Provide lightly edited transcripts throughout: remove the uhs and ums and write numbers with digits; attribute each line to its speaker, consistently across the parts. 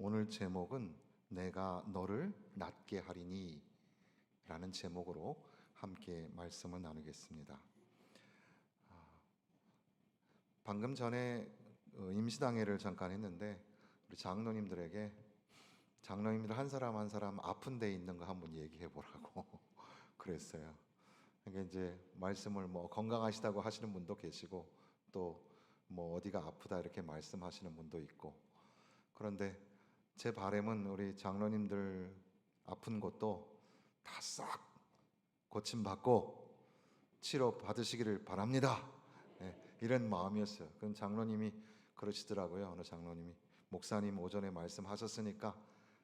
Speaker 1: 오늘 제목은 내가 너를 낫게 하리니 라는 제목으로 함께 말씀을 나누겠습니다. 방금 전에 임시당회를 잠깐 했는데 우리 장로님들에게 장로님들 한 사람 한 사람 아픈 데 있는 거 한번 얘기해 보라고 그랬어요. 그러니까 이제 말씀을 뭐 건강하시다고 하시는 분도 계시고 또 뭐 어디가 아프다 이렇게 말씀하시는 분도 있고, 그런데 제 바람은 우리 장로님들 아픈 곳도 다 싹 고침받고 치료 받으시기를 바랍니다. 네, 이런 마음이었어요. 그럼 장로님이 그러시더라고요. 어느 장로님이 목사님 오전에 말씀하셨으니까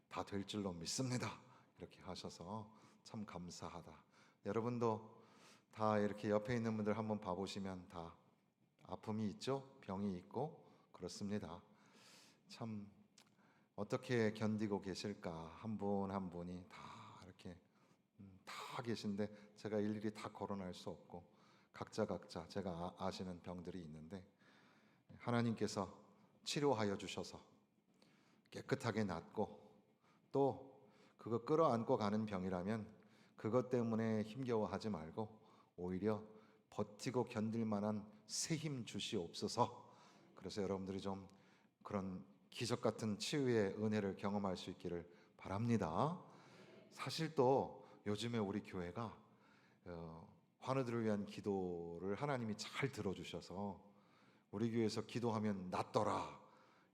Speaker 1: 다 될 줄로 믿습니다. 이렇게 하셔서 참 감사하다. 여러분도 다 이렇게 옆에 있는 분들 한번 봐보시면 다 아픔이 있죠, 병이 있고 그렇습니다. 참 어떻게 견디고 계실까, 한 분 한 분이 다 이렇게 다 계신데 제가 일일이 다 거론할 수 없고 각자 제가 아시는 병들이 있는데 하나님께서 치료하여 주셔서 깨끗하게 낫고, 또 그거 끌어안고 가는 병이라면 그것 때문에 힘겨워하지 말고 오히려 버티고 견딜 만한 새 힘 주시옵소서. 그래서 여러분들이 좀 그런 기적 같은 치유의 은혜를 경험할 수 있기를 바랍니다. 사실 또 요즘에 우리 교회가 환우들을 위한 기도를 하나님이 잘 들어주셔서 우리 교회에서 기도하면 낫더라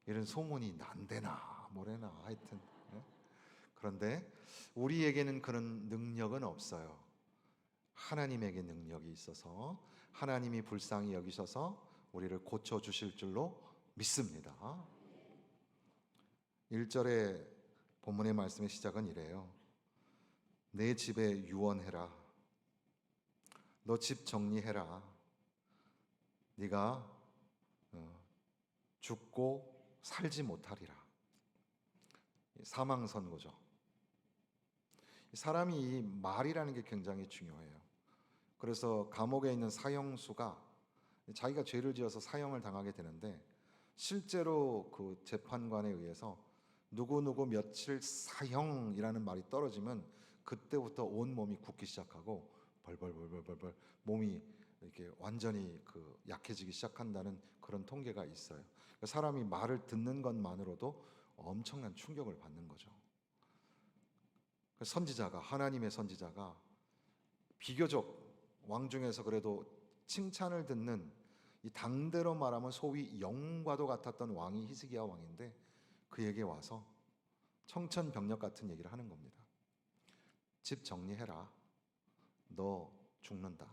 Speaker 1: 이런 소문이 난대나 뭐래나 하여튼, 예? 그런데 우리에게는 그런 능력은 없어요. 하나님에게 능력이 있어서 하나님이 불쌍히 여기셔서 우리를 고쳐주실 줄로 믿습니다. 1절의 본문의 말씀의 시작은 이래요. 내 집에 유언해라. 너 집 정리해라. 네가 죽고 살지 못하리라. 사망 선고죠. 사람이 이 말이라는 게 굉장히 중요해요. 그래서 감옥에 있는 사형수가 자기가 죄를 지어서 사형을 당하게 되는데 실제로 그 재판관에 의해서 누구누구 며칠 사형이라는 말이 떨어지면 그때부터 온 몸이 굳기 시작하고 벌벌벌벌벌 몸이 이렇게 완전히 그 약해지기 시작한다는 그런 통계가 있어요. 그러니까 사람이 말을 듣는 것만으로도 엄청난 충격을 받는 거죠. 선지자가, 하나님의 선지자가 비교적 왕 중에서 그래도 칭찬을 듣는, 이 당대로 말하면 소위 영과도 같았던 왕이 히스기야 왕인데 그에게 와서 청천벽력 같은 얘기를 하는 겁니다. 집 정리해라. 너 죽는다.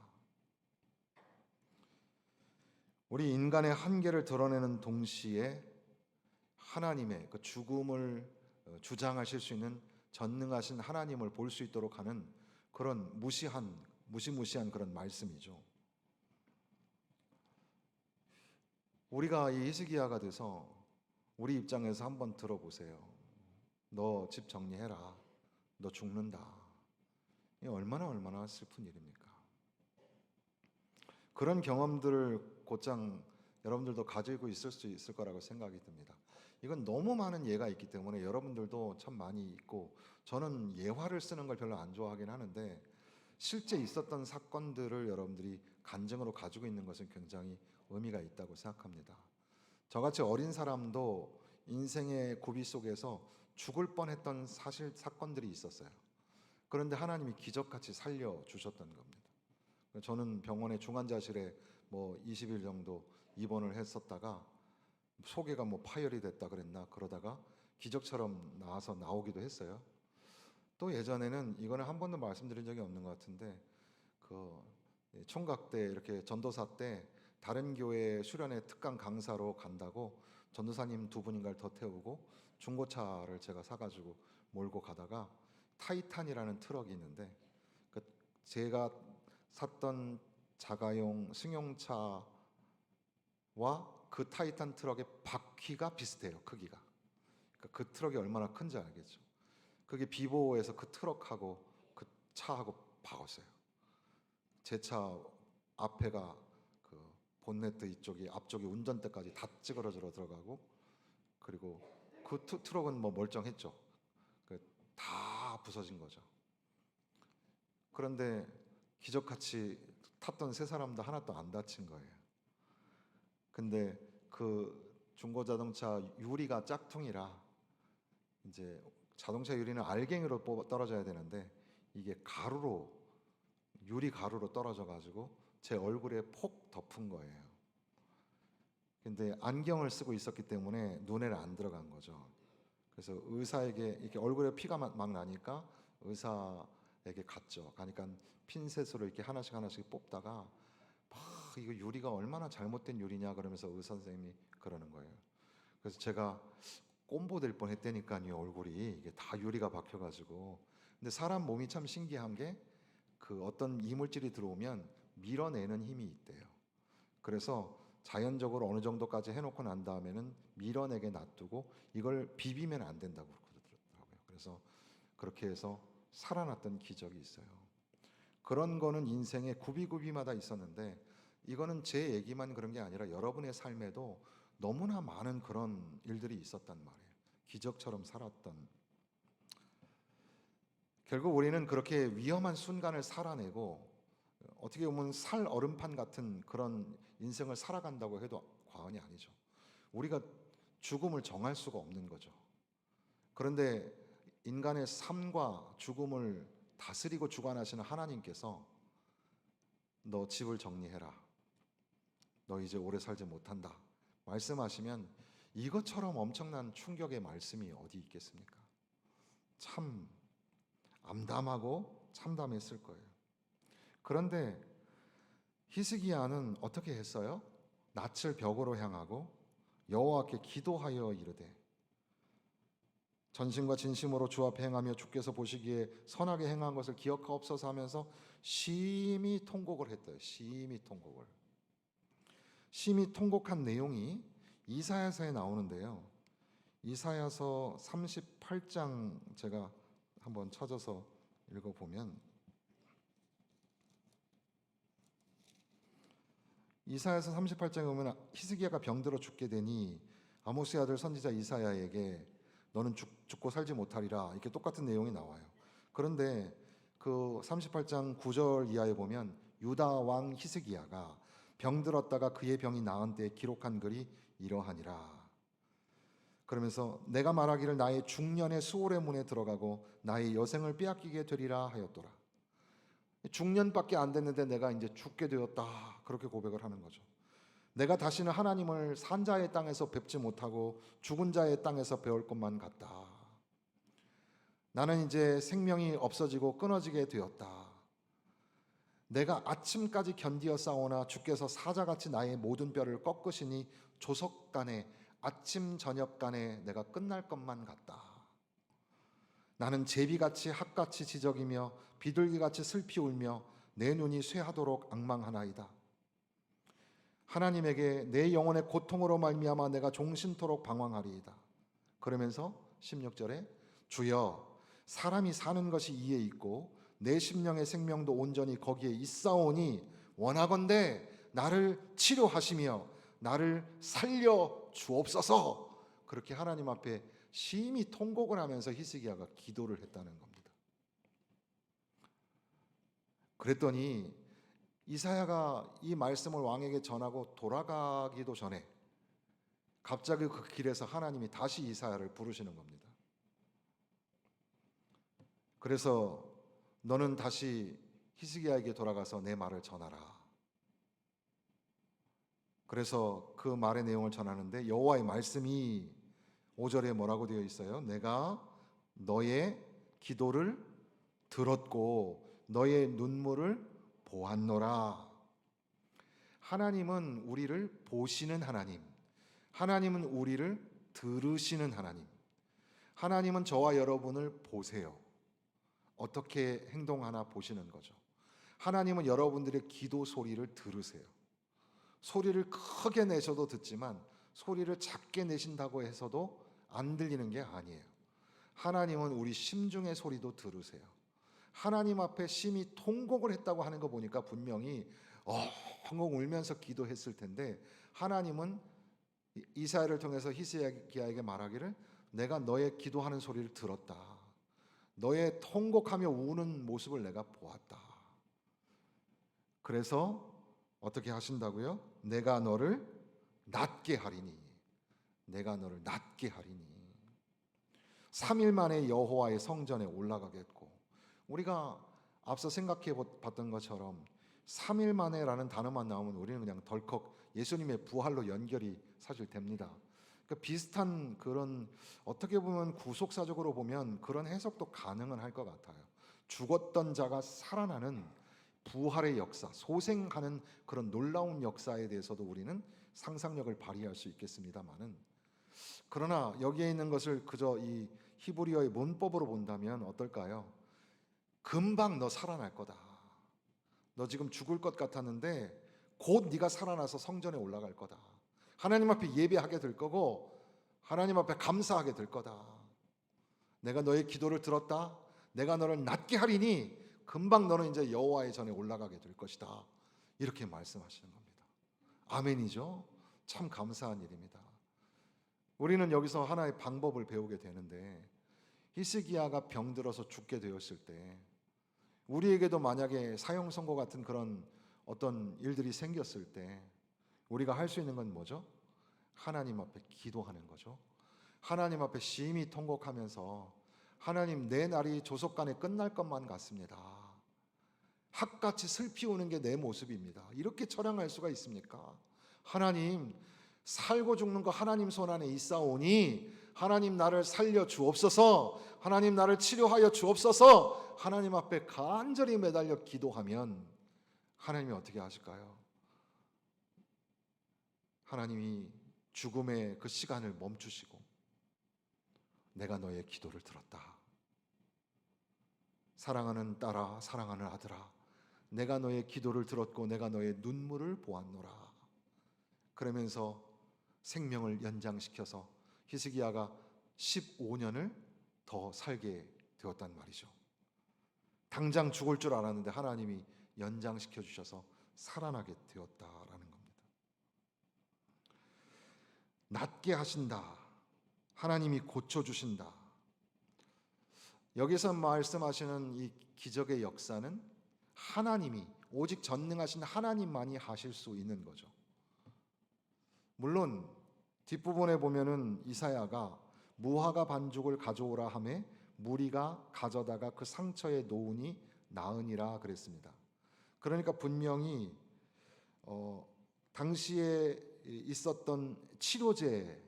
Speaker 1: 우리 인간의 한계를 드러내는 동시에 하나님의 그 죽음을 주장하실 수 있는 전능하신 하나님을 볼 수 있도록 하는 그런 무시무시한 그런 말씀이죠. 우리가 이 히스기야가 돼서 우리 입장에서 한번 들어보세요. 너 집 정리해라. 너 죽는다. 이 얼마나 슬픈 일입니까? 그런 경험들을 곧장 여러분들도 가지고 있을 수 있을 거라고 생각이 듭니다. 이건 너무 많은 예가 있기 때문에 여러분들도 참 많이 있고, 저는 예화를 쓰는 걸 별로 안 좋아하긴 하는데 실제 있었던 사건들을 여러분들이 간증으로 가지고 있는 것은 굉장히 의미가 있다고 생각합니다. 저같이 어린 사람도 인생의 고비 속에서 죽을 뻔했던 사건들이 있었어요. 그런데 하나님이 기적같이 살려주셨던 겁니다. 저는 병원의 중환자실에 뭐 20일 정도 입원을 했었다가 소개가 뭐 파열이 됐다 그랬나 그러다가 기적처럼 나와서 나오기도 했어요. 또 예전에는 이거는 한 번도 말씀드린 적이 없는 것 같은데 그 총각 때 이렇게 전도사 때 다른 교회 수련회 특강 강사로 간다고 전도사님 두 분인가를 더 태우고 중고차를 제가 사가지고 몰고 가다가 타이탄이라는 트럭이 있는데 그 제가 샀던 자가용 승용차와 그 타이탄 트럭의 바퀴가 비슷해요, 크기가. 그러니까 그 트럭이 얼마나 큰지 알겠죠. 그게 비보호에서 그 트럭하고 그 차하고 박았어요. 제 차 앞에가 본네트 이쪽이 앞쪽이 운전대까지 다 찌그러져 들어가고, 그리고 그 트럭은 뭐 멀쩡했죠. 다 부서진 거죠. 그런데 기적같이 탔던 세 사람도 하나도 안 다친 거예요. 근데 그 중고자동차 유리가 짝퉁이라 이제 자동차 유리는 알갱이로 떨어져야 되는데 이게 가루로, 유리 가루로 떨어져 가지고 제 얼굴에 폭 덮은 거예요. 근데 안경을 쓰고 있었기 때문에 눈에는 안 들어간 거죠. 그래서 의사에게 이렇게 얼굴에 피가 막 나니까 의사에게 갔죠. 가니까 핀셋으로 이렇게 하나씩 뽑다가 막 이거 유리가 얼마나 잘못된 유리냐 그러면서 의사 선생님이 그러는 거예요. 그래서 제가 꼼보 될 뻔했다니까요. 얼굴이 이게 다 유리가 박혀가지고. 근데 사람 몸이 참 신기한 게 그 어떤 이물질이 들어오면 밀어내는 힘이 있대요. 그래서 자연적으로 어느 정도까지 해놓고 난 다음에는 밀어내게 놔두고 이걸 비비면 안 된다고 그러더라고요. 그래서 그렇게 해서 살아났던 기적이 있어요. 그런 거는 인생에 굽이굽이마다 있었는데 이거는 제 얘기만 그런 게 아니라 여러분의 삶에도 너무나 많은 그런 일들이 있었단 말이에요. 기적처럼 살았던. 결국 우리는 그렇게 위험한 순간을 살아내고 어떻게 보면 살 얼음판 같은 그런 인생을 살아간다고 해도 과언이 아니죠. 우리가 죽음을 정할 수가 없는 거죠. 그런데 인간의 삶과 죽음을 다스리고 주관하시는 하나님께서 너 집을 정리해라. 너 이제 오래 살지 못한다. 말씀하시면 이것처럼 엄청난 충격의 말씀이 어디 있겠습니까? 참 암담하고 참담했을 거예요. 그런데 히스기야는 어떻게 했어요? 낯을 벽으로 향하고 여호와께 기도하여 이르되 전심과 진심으로 주 앞에 행하며 주께서 보시기에 선하게 행한 것을 기억하옵소서 하면서 심히 통곡을 했대요. 심히 통곡을. 심히 통곡한 내용이 이사야서에 나오는데요. 이사야서 38장 제가 한번 찾아서 읽어보면 이사야서 38장에 보면 히스기야가 병들어 죽게 되니 아모스의 아들 선지자 이사야에게 너는 죽고 살지 못하리라 이렇게 똑같은 내용이 나와요. 그런데 그 38장 9절 이하에 보면 유다 왕 히스기야가 병들었다가 그의 병이 나은 때에 기록한 글이 이러하니라. 그러면서 내가 말하기를 나의 중년의 수월의 문에 들어가고 나의 여생을 빼앗기게 되리라 하였더라. 중년밖에 안 됐는데 내가 이제 죽게 되었다 그렇게 고백을 하는 거죠. 내가 다시는 하나님을 산 자의 땅에서 뵙지 못하고 죽은 자의 땅에서 배울 것만 같다. 나는 이제 생명이 없어지고 끊어지게 되었다. 내가 아침까지 견디어 싸우나 주께서 사자같이 나의 모든 뼈를 꺾으시니 조석간에 아침 저녁간에 내가 끝날 것만 같다. 나는 제비같이 학같이 지적이며 비둘기같이 슬피 울며 내 눈이 쇠하도록 앙망하나이다. 하나님에게 내 영혼의 고통으로 말미암아 내가 종신토록 방황하리이다. 그러면서 16절에 주여 사람이 사는 것이 이에 있고 내 심령의 생명도 온전히 거기에 있사오니 원하건대 나를 치료하시며 나를 살려 주옵소서. 그렇게 하나님 앞에 심히 통곡을 하면서 히스기야가 기도를 했다는 겁니다. 그랬더니 이사야가 이 말씀을 왕에게 전하고 돌아가기도 전에 갑자기 그 길에서 하나님이 다시 이사야를 부르시는 겁니다. 그래서 너는 다시 히스기야에게 돌아가서 내 말을 전하라. 그래서 그 말의 내용을 전하는데 여호와의 말씀이 5절에 뭐라고 되어 있어요? 내가 너의 기도를 들었고 너의 눈물을 보았노라. 하나님은 우리를 보시는 하나님, 하나님은 우리를 들으시는 하나님. 하나님은 저와 여러분을 보세요. 어떻게 행동하나 보시는 거죠. 하나님은 여러분들의 기도 소리를 들으세요. 소리를 크게 내셔도 듣지만 소리를 작게 내신다고 해서도 안 들리는 게 아니에요. 하나님은 우리 심중의 소리도 들으세요. 하나님 앞에 심히 통곡을 했다고 하는 거 보니까 분명히 엉엉 울면서 기도했을 텐데 하나님은 이사야를 통해서 히스기야에게 말하기를 내가 너의 기도하는 소리를 들었다. 너의 통곡하며 우는 모습을 내가 보았다. 그래서 어떻게 하신다고요? 내가 너를 낫게 하리니. 내가 너를 낫게 하리니. 3일 만에 여호와의 성전에 올라가겠고, 우리가 앞서 생각해 봤던 것처럼 3일 만에라는 단어만 나오면 우리는 그냥 덜컥 예수님의 부활로 연결이 사실 됩니다. 그러니까 비슷한 그런, 어떻게 보면 구속사적으로 보면 그런 해석도 가능은 할 것 같아요. 죽었던 자가 살아나는 부활의 역사, 소생하는 그런 놀라운 역사에 대해서도 우리는 상상력을 발휘할 수 있겠습니다만은, 그러나 여기에 있는 것을 그저 이 히브리어의 문법으로 본다면 어떨까요? 금방 너 살아날 거다. 너 지금 죽을 것 같았는데 곧 네가 살아나서 성전에 올라갈 거다. 하나님 앞에 예배하게 될 거고 하나님 앞에 감사하게 될 거다. 내가 너의 기도를 들었다. 내가 너를 낫게 하리니 금방 너는 이제 여호와의 전에 올라가게 될 것이다. 이렇게 말씀하시는 겁니다. 아멘이죠? 참 감사한 일입니다. 우리는 여기서 하나의 방법을 배우게 되는데, 히스기야가 병들어서 죽게 되었을 때 우리에게도 만약에 사형 선고 같은 그런 어떤 일들이 생겼을 때 우리가 할 수 있는 건 뭐죠? 하나님 앞에 기도하는 거죠. 하나님 앞에 심히 통곡하면서, 하나님, 내 날이 조속간에 끝날 것만 같습니다. 학같이 슬피 우는 게 내 모습입니다. 이렇게 처량할 수가 있습니까? 하나님, 살고 죽는 거 하나님 손 안에 있사오니 하나님 나를 살려 주옵소서, 하나님 나를 치료하여 주옵소서, 하나님 앞에 간절히 매달려 기도하면 하나님이 어떻게 하실까요? 하나님이 죽음의 그 시간을 멈추시고 내가 너의 기도를 들었다. 사랑하는 딸아, 사랑하는 아들아, 내가 너의 기도를 들었고 내가 너의 눈물을 보았노라. 그러면서 생명을 연장시켜서 히스기야가 15년을 더 살게 되었단 말이죠. 당장 죽을 줄 알았는데 하나님이 연장시켜 주셔서 살아나게 되었다라는 겁니다. 낫게 하신다. 하나님이 고쳐주신다. 여기서 말씀하시는 이 기적의 역사는 하나님이, 오직 전능하신 하나님만이 하실 수 있는 거죠. 물론 뒷부분에 보면은 이사야가 무화과 반죽을 가져오라 하매 무리가 가져다가 그 상처에 놓으니 나으니라 그랬습니다. 그러니까 분명히 당시에 있었던 치료제,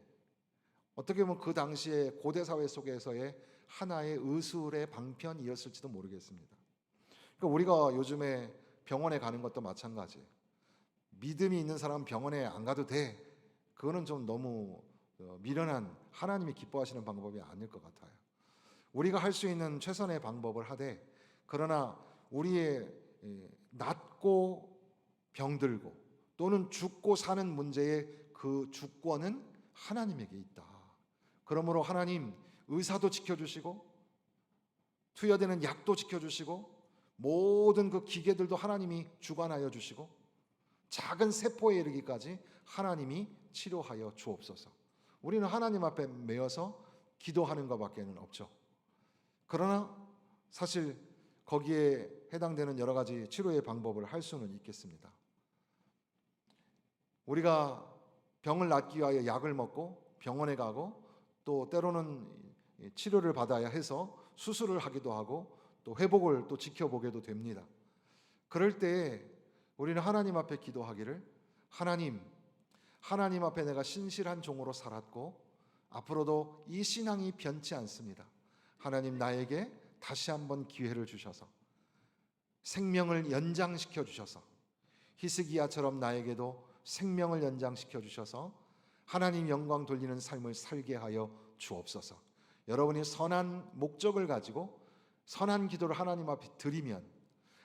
Speaker 1: 어떻게 보면 그 당시에 고대 사회 속에서의 하나의 의술의 방편이었을지도 모르겠습니다. 그러니까 우리가 요즘에 병원에 가는 것도 마찬가지예요. 믿음이 있는 사람 병원에 안 가도 돼. 그거는 좀 너무 미련한, 하나님이 기뻐하시는 방법이 아닐 것 같아요. 우리가 할 수 있는 최선의 방법을 하되, 그러나 우리의 낫고 병들고 또는 죽고 사는 문제의 그 주권은 하나님에게 있다. 그러므로 하나님, 의사도 지켜주시고 투여되는 약도 지켜주시고 모든 그 기계들도 하나님이 주관하여 주시고 작은 세포에 이르기까지 하나님이 치료하여 주옵소서. 우리는 하나님 앞에 매어서 기도하는 것밖에는 없죠. 그러나 사실 거기에 해당되는 여러 가지 치료의 방법을 할 수는 있겠습니다. 우리가 병을 낫기 위하여 약을 먹고 병원에 가고 또 때로는 치료를 받아야 해서 수술을 하기도 하고 또 회복을 또 지켜보게도 됩니다. 그럴 때 우리는 하나님 앞에 기도하기를, 하나님 앞에 내가 신실한 종으로 살았고 앞으로도 이 신앙이 변치 않습니다. 하나님, 나에게 다시 한번 기회를 주셔서 생명을 연장시켜 주셔서 히스기야처럼 나에게도 생명을 연장시켜 주셔서 하나님 영광 돌리는 삶을 살게 하여 주옵소서. 여러분이 선한 목적을 가지고 선한 기도를 하나님 앞에 드리면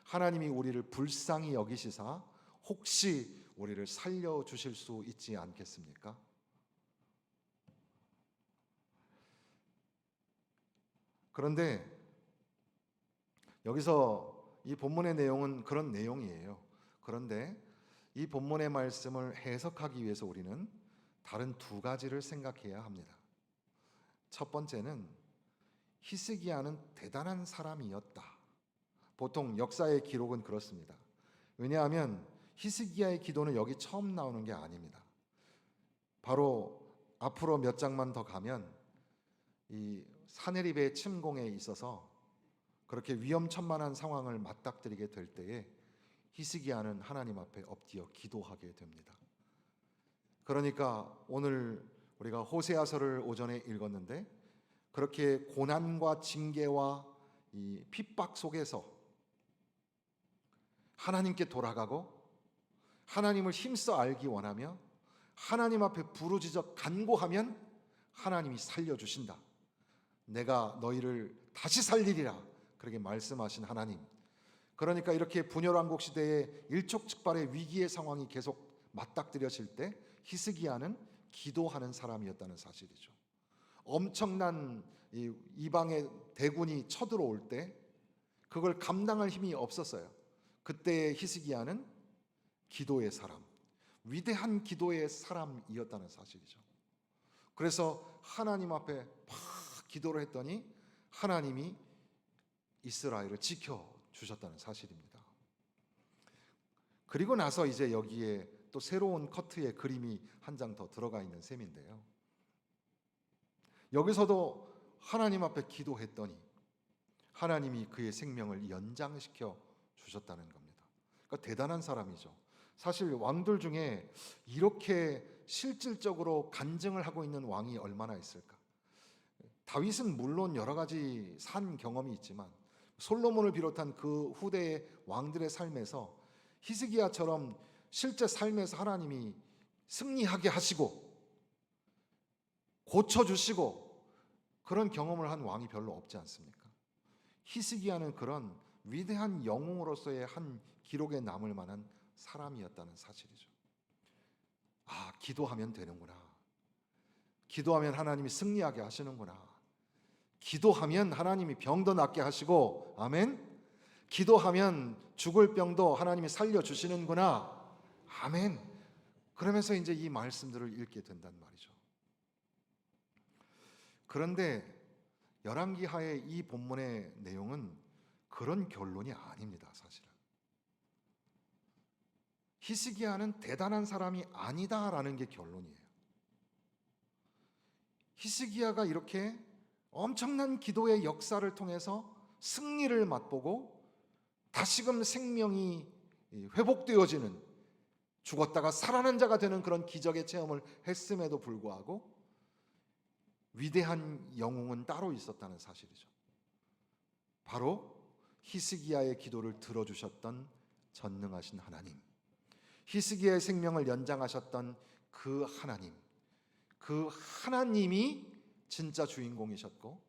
Speaker 1: 하나님이 우리를 불쌍히 여기시사 혹시 우리를 살려주실 수 있지 않겠습니까? 그런데 여기서 이 본문의 내용은 그런 내용이에요. 그런데 이 본문의 말씀을 해석하기 위해서 우리는 다른 두 가지를 생각해야 합니다. 첫 번째는 히스기야는 대단한 사람이었다. 보통 역사의 기록은 그렇습니다. 왜냐하면 히스기야의 기도는 여기 처음 나오는 게 아닙니다. 바로 앞으로 몇 장만 더 가면 이 사네립의 침공에 있어서 그렇게 위험천만한 상황을 맞닥뜨리게 될 때에 히스기야는 하나님 앞에 엎드려 기도하게 됩니다. 그러니까 오늘 우리가 호세아서를 오전에 읽었는데 그렇게 고난과 징계와 이 핍박 속에서 하나님께 돌아가고 하나님을 힘써 알기 원하며 하나님 앞에 부르짖어 간구하면 하나님이 살려주신다. 내가 너희를 다시 살리리라. 그렇게 말씀하신 하나님. 그러니까 이렇게 분열왕국 시대에 일촉즉발의 위기의 상황이 계속 맞닥뜨려질 때 히스기야는 기도하는 사람이었다는 사실이죠. 엄청난 이방의 대군이 쳐들어올 때 그걸 감당할 힘이 없었어요. 그때의 히스기야는 기도의 사람, 위대한 기도의 사람이었다는 사실이죠. 그래서 하나님 앞에 막 기도를 했더니 하나님이 이스라엘을 지켜주셨다는 사실입니다. 그리고 나서 이제 여기에 또 새로운 커트의 그림이 한 장 더 들어가 있는 셈인데요. 여기서도 하나님 앞에 기도했더니 하나님이 그의 생명을 연장시켜 주셨다는 겁니다. 그러니까 대단한 사람이죠. 사실 왕들 중에 이렇게 실질적으로 간증을 하고 있는 왕이 얼마나 있을까? 다윗은 물론 여러 가지 산 경험이 있지만 솔로몬을 비롯한 그 후대의 왕들의 삶에서 히스기야처럼 실제 삶에서 하나님이 승리하게 하시고 고쳐주시고 그런 경험을 한 왕이 별로 없지 않습니까? 히스기야는 그런 위대한 영웅으로서의 한 기록에 남을 만한 사람이었다는 사실이죠. 아, 기도하면 되는구나. 기도하면 하나님이 승리하게 하시는구나. 기도하면 하나님이 병도 낫게 하시고, 아멘. 기도하면 죽을 병도 하나님이 살려주시는구나. 아멘. 그러면서 이제 이 말씀들을 읽게 된단 말이죠. 그런데 열왕기하의 이 본문의 내용은 그런 결론이 아닙니다, 사실은. 히스기야는 대단한 사람이 아니다라는 게 결론이에요. 히스기야가 이렇게 엄청난 기도의 역사를 통해서 승리를 맛보고 다시금 생명이 회복되어지는, 죽었다가 살아난 자가 되는 그런 기적의 체험을 했음에도 불구하고 위대한 영웅은 따로 있었다는 사실이죠. 바로 히스기야의 기도를 들어주셨던 전능하신 하나님, 히스기야의 생명을 연장하셨던 그 하나님, 그 하나님이 진짜 주인공이셨고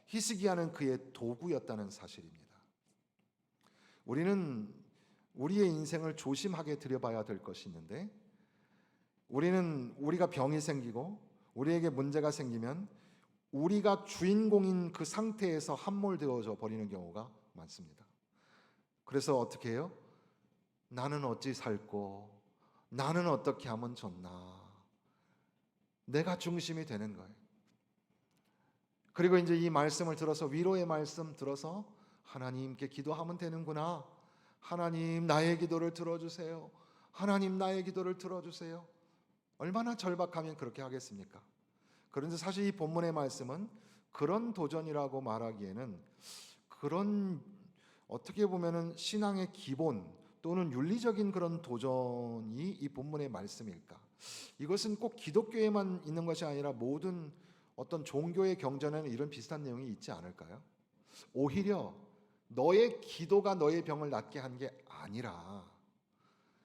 Speaker 1: 히스기야는 그의 도구였다는 사실입니다. 우리는 우리의 인생을 조심하게 들여봐야 될 것이 있는데, 우리가 병이 생기고 우리에게 문제가 생기면 우리가 주인공인 그 상태에서 함몰되어져 버리는 경우가 많습니다. 그래서 어떻게 해요? 나는 어찌 살고, 나는 어떻게 하면 좋나, 내가 중심이 되는 거예요. 그리고 이제 이 말씀을 들어서, 위로의 말씀 들어서 하나님께 기도하면 되는구나. 하나님 나의 기도를 들어주세요. 하나님 나의 기도를 들어주세요. 얼마나 절박하면 그렇게 하겠습니까? 그런데 사실 이 본문의 말씀은 그런 도전이라고 말하기에는, 그런 어떻게 보면은 신앙의 기본 또는 윤리적인 그런 도전이 이 본문의 말씀일까? 이것은 꼭 기독교에만 있는 것이 아니라 모든 어떤 종교의 경전에는 이런 비슷한 내용이 있지 않을까요? 오히려 너의 기도가 너의 병을 낫게 한 게 아니라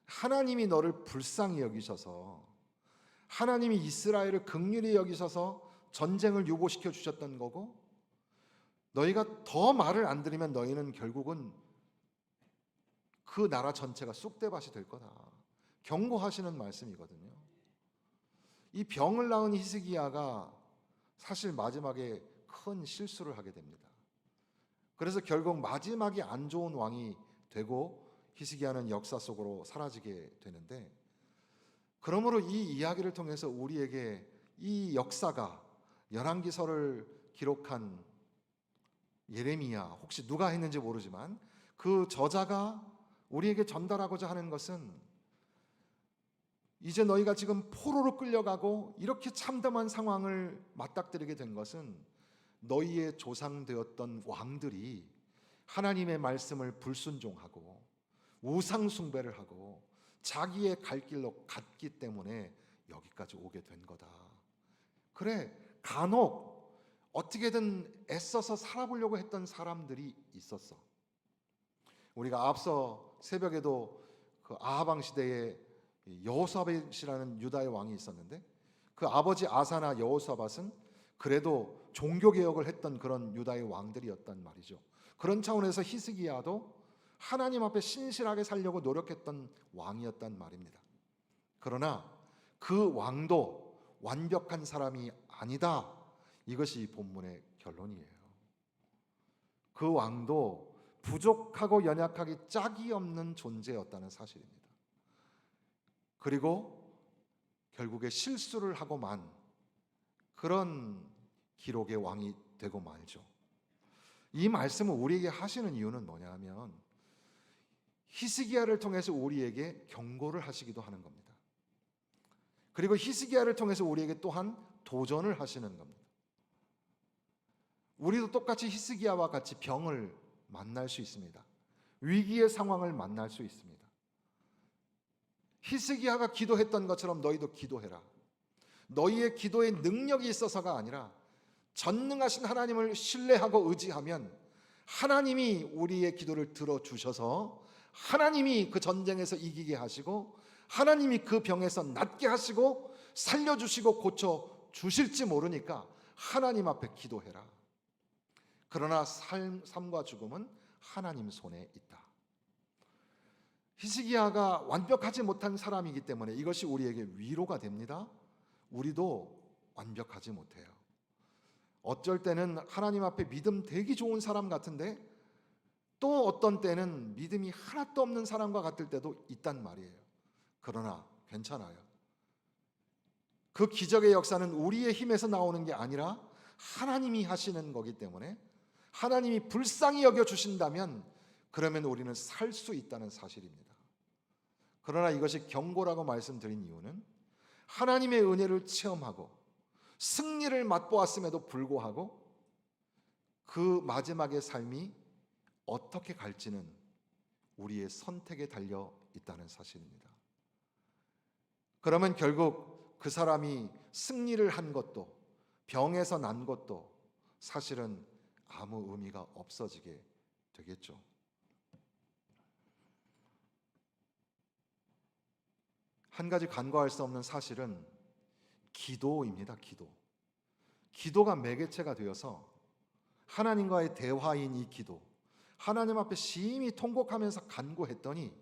Speaker 1: 하나님이 너를 불쌍히 여기셔서, 하나님이 이스라엘을 긍휼히 여기셔서 전쟁을 유보시켜 주셨던 거고, 너희가 더 말을 안 들으면 너희는 결국은 그 나라 전체가 쑥대밭이 될 거다, 경고하시는 말씀이거든요. 이 병을 낳은 히스기야가 사실 마지막에 큰 실수를 하게 됩니다. 그래서 결국 마지막에 안 좋은 왕이 되고 히스기야는 역사 속으로 사라지게 되는데, 그러므로 이 이야기를 통해서 우리에게 이 역사가 열왕기서를 기록한 예레미야, 혹시 누가 했는지 모르지만 그 저자가 우리에게 전달하고자 하는 것은 이제 너희가 지금 포로로 끌려가고 이렇게 참담한 상황을 맞닥뜨리게 된 것은 너희의 조상 되었던 왕들이 하나님의 말씀을 불순종하고 우상 숭배를 하고 자기의 갈 길로 갔기 때문에 여기까지 오게 된 거다. 그래, 간혹 어떻게든 애써서 살아보려고 했던 사람들이 있었어. 우리가 앞서 새벽에도 그 아하방 시대에 여호사밧이라는 유다의 왕이 있었는데 그 아버지 아사나 여호사밧은 그래도 종교 개혁을 했던 그런 유다의 왕들이었단 말이죠. 그런 차원에서 히스기야도 하나님 앞에 신실하게 살려고 노력했던 왕이었단 말입니다. 그러나 그 왕도 완벽한 사람이 아니다. 이것이 본문의 결론이에요. 그 왕도 부족하고 연약하기 짝이 없는 존재였다는 사실입니다. 그리고 결국에 실수를 하고만 그런 기록의 왕이 되고 말죠. 이 말씀을 우리에게 하시는 이유는 뭐냐면 히스기야를 통해서 우리에게 경고를 하시기도 하는 겁니다. 그리고 히스기야를 통해서 우리에게 또한 도전을 하시는 겁니다. 우리도 똑같이 히스기야와 같이 병을 만날 수 있습니다. 위기의 상황을 만날 수 있습니다. 히스기야가 기도했던 것처럼 너희도 기도해라. 너희의 기도에 능력이 있어서가 아니라 전능하신 하나님을 신뢰하고 의지하면 하나님이 우리의 기도를 들어주셔서 하나님이 그 전쟁에서 이기게 하시고 하나님이 그 병에서 낫게 하시고 살려주시고 고쳐주실지 모르니까 하나님 앞에 기도해라. 그러나 삶과 죽음은 하나님 손에 있다. 히스기야가 완벽하지 못한 사람이기 때문에 이것이 우리에게 위로가 됩니다. 우리도 완벽하지 못해요. 어쩔 때는 하나님 앞에 믿음 되게 좋은 사람 같은데 또 어떤 때는 믿음이 하나도 없는 사람과 같을 때도 있단 말이에요. 그러나 괜찮아요. 그 기적의 역사는 우리의 힘에서 나오는 게 아니라 하나님이 하시는 거기 때문에 하나님이 불쌍히 여겨주신다면 그러면 우리는 살 수 있다는 사실입니다. 그러나 이것이 경고라고 말씀드린 이유는 하나님의 은혜를 체험하고 승리를 맛보았음에도 불구하고 그 마지막의 삶이 어떻게 갈지는 우리의 선택에 달려 있다는 사실입니다. 그러면 결국 그 사람이 승리를 한 것도 병에서 난 것도 사실은 아무 의미가 없어지게 되겠죠. 한 가지 간과할 수 없는 사실은 기도입니다. 기도가 매개체가 되어서 하나님과의 대화인 이 기도, 하나님 앞에 심히 통곡하면서 간구했더니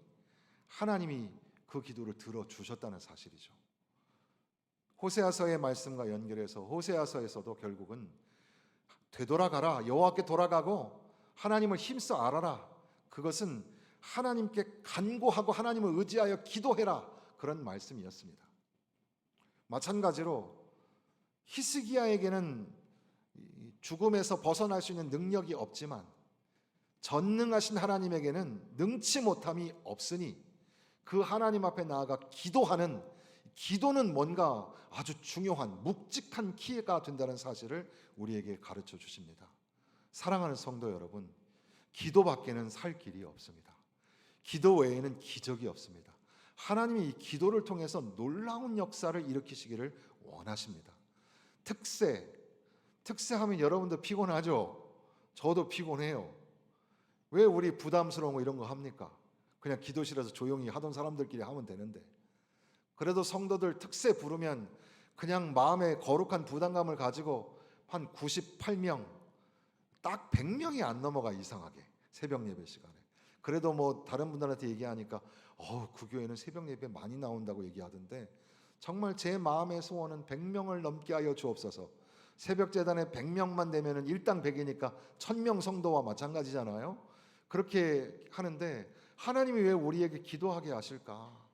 Speaker 1: 하나님이 그 기도를 들어주셨다는 사실이죠. 호세아서의 말씀과 연결해서 호세아서에서도 결국은 되돌아가라, 여호와께 돌아가고 하나님을 힘써 알아라. 그것은 하나님께 간구하고 하나님을 의지하여 기도해라. 그런 말씀이었습니다. 마찬가지로 히스기야에게는 죽음에서 벗어날 수 있는 능력이 없지만 전능하신 하나님에게는 능치 못함이 없으니 그 하나님 앞에 나아가 기도하는 기도는 뭔가 아주 중요한 묵직한 키가 된다는 사실을 우리에게 가르쳐 주십니다. 사랑하는 성도 여러분, 기도밖에는 살 길이 없습니다. 기도 외에는 기적이 없습니다. 하나님이 이 기도를 통해서 놀라운 역사를 일으키시기를 원하십니다. 특세하면 여러분도 피곤하죠? 저도 피곤해요. 왜 우리 부담스러운 거 이런 거 합니까? 그냥 기도실에서 조용히 하던 사람들끼리 하면 되는데. 그래도 성도들 특세 부르면 그냥 마음에 거룩한 부담감을 가지고 한 98명, 딱 100명이 안 넘어가 이상하게 새벽 예배 시간에. 그래도 뭐 다른 분들한테 얘기하니까 그 교회는 새벽 예배 많이 나온다고 얘기하던데 정말 제 마음의 소원은 100명을 넘게 하여 주옵소서. 새벽 제단에 100명만 되면은 일당 100이니까 1000명 성도와 마찬가지잖아요. 그렇게 하는데 하나님이 왜 우리에게 기도하게 하실까?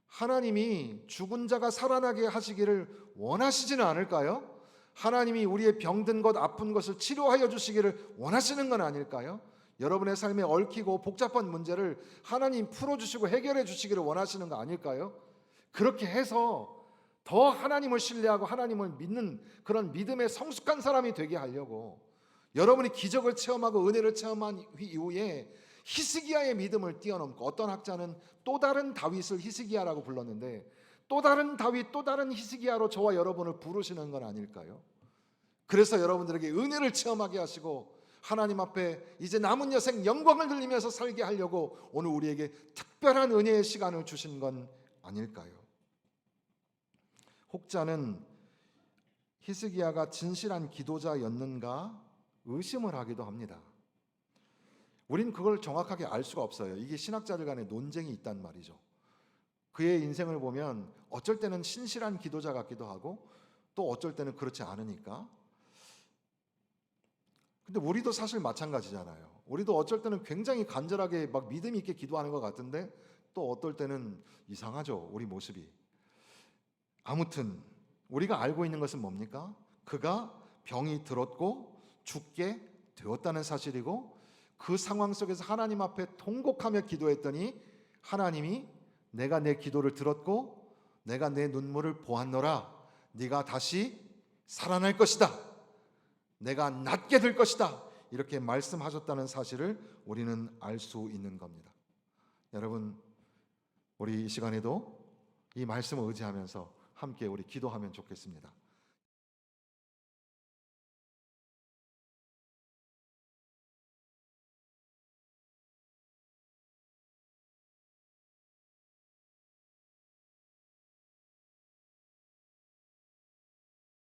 Speaker 1: 하나님이 죽은 자가 살아나게 하시기를 원하시지는 않을까요? 하나님이 우리의 병든 것, 아픈 것을 치료하여 주시기를 원하시는 건 아닐까요? 여러분의 삶에 얽히고 복잡한 문제를 하나님 풀어주시고 해결해 주시기를 원하시는 거 아닐까요? 그렇게 해서 더 하나님을 신뢰하고 하나님을 믿는 그런 믿음의 성숙한 사람이 되게 하려고, 여러분이 기적을 체험하고 은혜를 체험한 이후에 히스기야의 믿음을 뛰어넘고, 어떤 학자는 또 다른 다윗을 히스기야라고 불렀는데, 또 다른 다윗, 또 다른 히스기야로 저와 여러분을 부르시는 건 아닐까요? 그래서 여러분들에게 은혜를 체험하게 하시고 하나님 앞에 이제 남은 여생 영광을 들리면서 살게 하려고 오늘 우리에게 특별한 은혜의 시간을 주신 건 아닐까요? 혹자는 히스기야가 진실한 기도자였는가 의심을 하기도 합니다. 우린 그걸 정확하게 알 수가 없어요. 이게 신학자들 간에 논쟁이 있단 말이죠. 그의 인생을 보면 어쩔 때는 신실한 기도자 같기도 하고 또 어쩔 때는 그렇지 않으니까. 근데 우리도 사실 마찬가지잖아요. 우리도 어쩔 때는 굉장히 간절하게 막 믿음 있게 기도하는 것 같은데 또 어떨 때는 이상하죠, 우리 모습이. 아무튼 우리가 알고 있는 것은 뭡니까? 그가 병이 들었고 죽게 되었다는 사실이고, 그 상황 속에서 하나님 앞에 통곡하며 기도했더니 하나님이 내가 내 기도를 들었고 내가 내 눈물을 보았노라, 네가 다시 살아날 것이다, 내가 낫게 될 것이다, 이렇게 말씀하셨다는 사실을 우리는 알 수 있는 겁니다. 여러분, 우리 이 시간에도 이 말씀을 의지하면서 함께 우리 기도하면 좋겠습니다.